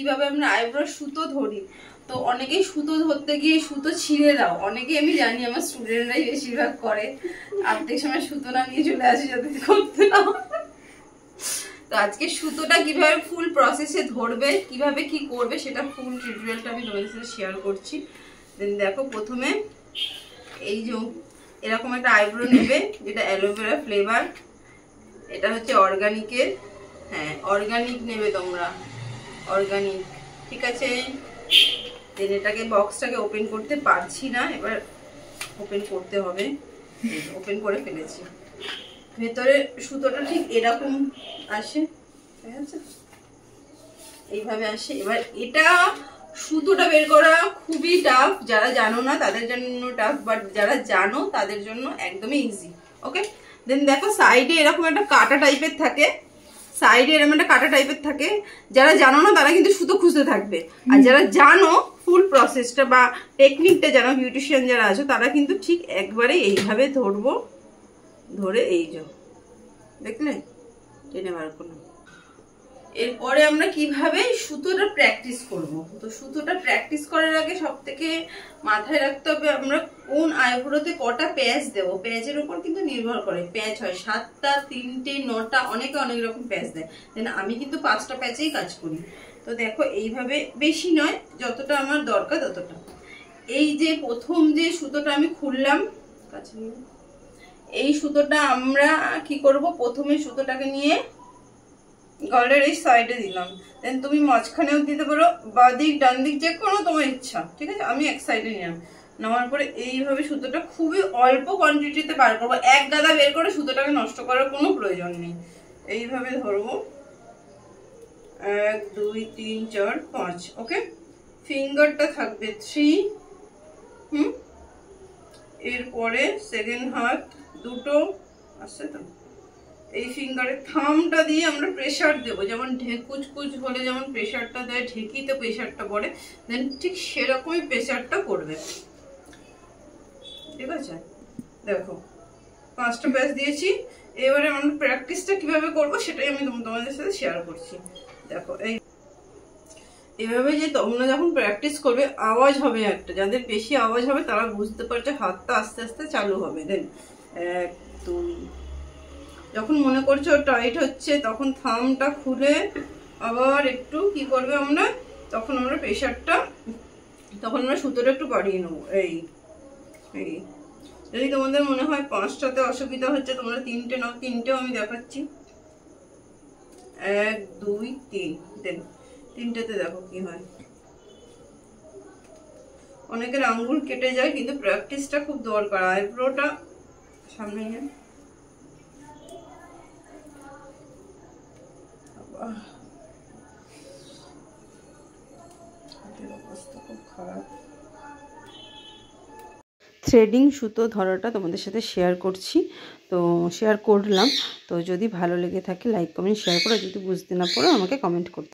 কিভাবে আমরা আইব্রো সুতো ধরি। তো অনেকেই সুতো ধরতে গিয়ে সুতো ছিঁড়ে দাও, অনেকে আমি জানি আমার স্টুডেন্টরাই বেশিরভাগ করে, অর্ধেক সময় সুতো না নিয়ে চলে আসে যাতে করতে না। তো আজকে সুতোটা কিভাবে ফুল প্রসেসে ধরবে, কিভাবে কি করবে, সেটা ফুল টিউটোরিয়ালটা আমি তোমাদের সাথে শেয়ার করছি। দেন দেখো, প্রথমে এই যে এরকম একটা আইব্রো নেবে, যেটা অ্যালোভেরা ফ্লেভার, এটা হচ্ছে অর্গানিকের, হ্যাঁ অর্গানিক নেবে তোমরা, অর্গানিক, ঠিক আছে। দেন এটাকে বক্সটাকে ওপেন করতে পারছি না, এবার ওপেন করতে হবে, ওপেন করে ফেলেছি। ভেতরে সুতোটা ঠিক এরকম আসে, ঠিক আছে, এইভাবে আসে। এবার এটা সুতোটা বের করা খুবই টাফ, যারা জানো না তাদের জন্য টাফ, বাট যারা জানো তাদের জন্য একদমই ইজি। ওকে, দেন দেখো সাইডে এরকম একটা কাটা টাইপের থাকে, সাইডে এরকম একটা কাটা টাইপের থাকে। যারা জানো না তারা কিন্তু সুতো খুঁজতে থাকবে, আর যারা জানো ফুল প্রসেসটা বা টেকনিকটা জানো, বিউটিশিয়ান যারা আছো, তারা কিন্তু ঠিক একবারে এইভাবে ধরবো, ধরে এই যে দেখলে টেনে বার করলাম। এরপরে আমরা কিভাবে সুতোটা প্র্যাকটিস করব। তো সুতোটা প্র্যাকটিস করার আগে সব থেকে মাথায় রাখতে হবে আমরা কোন আইব্রোতে কটা প্যাচ দেবো। প্যাচের উপর কিন্তু নির্ভর করে, প্যাচ হয় 7টা, 3টে, 9টা, অনেকে অনেক রকম প্যাচ দেয়। দেন আমি কিন্তু 5টা প্যাচেই কাজ করি। তো দেখো এইভাবে, বেশি নয়, যতটা আমার দরকার ততটা। এই যে প্রথম যে সুতোটা আমি খুললাম, কাছে এই সুতোটা আমরা কি করব, প্রথমে সুতোটাকে নিয়ে গলার এই সাইডে দিলাম। দেন তুমি মাঝখানেও দিতে পারো, বাদিক ডান দিক যে কোনো তোমার ইচ্ছা, ঠিক আছে। আমি এক সাইডে নিলাম, নেওয়ার পরে এইভাবে সুতোটা খুবই অল্প কোয়ান্টিটিতে বার করবো, এক গাদা বের করে সুতোটাকে নষ্ট করার কোনো প্রয়োজন নেই। এইভাবে ধরবো, 1 2 3 4 5, ওকে। ফিঙ্গারটা থাকবে 3, এরপরে সেকেন্ড হাত দুটো আছে তো, এই ফিঙ্গারের থামটা দিয়ে আমরা প্রেসার দেবো, যেমন ঢেকুচকুচ হলে যেমন প্রেসারটা দেয়, ঢেকিতে প্রেসারটা পড়ে, দেন ঠিক সেরকমই প্রেসারটা পড়বে, ঠিক আছে। দেখো 5টা প্যাচ দিয়েছি। এবারে আমরা প্র্যাকটিসটা কিভাবে করব সেটাই আমি তোমাদের সাথে শেয়ার করছি। দেখো এইভাবে যে তোমরা যখন প্র্যাকটিস করবে আওয়াজ হবে একটা, যাদের বেশি আওয়াজ হবে তারা বুঝতে পারছে হাতটা আস্তে আস্তে চালু হবে। দেন 1 2, যখন মনে করছো টাইট হচ্ছে তখন থামটা খুলে আবার একটু কি করবে আমরা, তখন আমরা প্রেসারটা, তখন আমরা সুতোটা একটু বাড়িয়ে নেবো। এই যদি তোমাদের মনে হয় 5টাতে অসুবিধা হচ্ছে, তোমরা 3টে নাও, 3টেও আমি দেখাচ্ছি। 1 2 3, দেন 3টেতে দেখো কি হয়। অনেকের আঙ্গুল কেটে যায়, কিন্তু প্র্যাকটিসটা খুব দরকার। আইব্রোটা সামনে নিয়ে অবস্থা খুব খারাপ। থ্রেডিং সুতো ধরাটা তোমাদের সাথে শেয়ার করছি, তো শেয়ার করলাম। তো যদি ভালো লেগে থাকে লাইক কমেন্ট শেয়ার করো, যদি বুঝতে না পারো আমাকে কমেন্ট করতে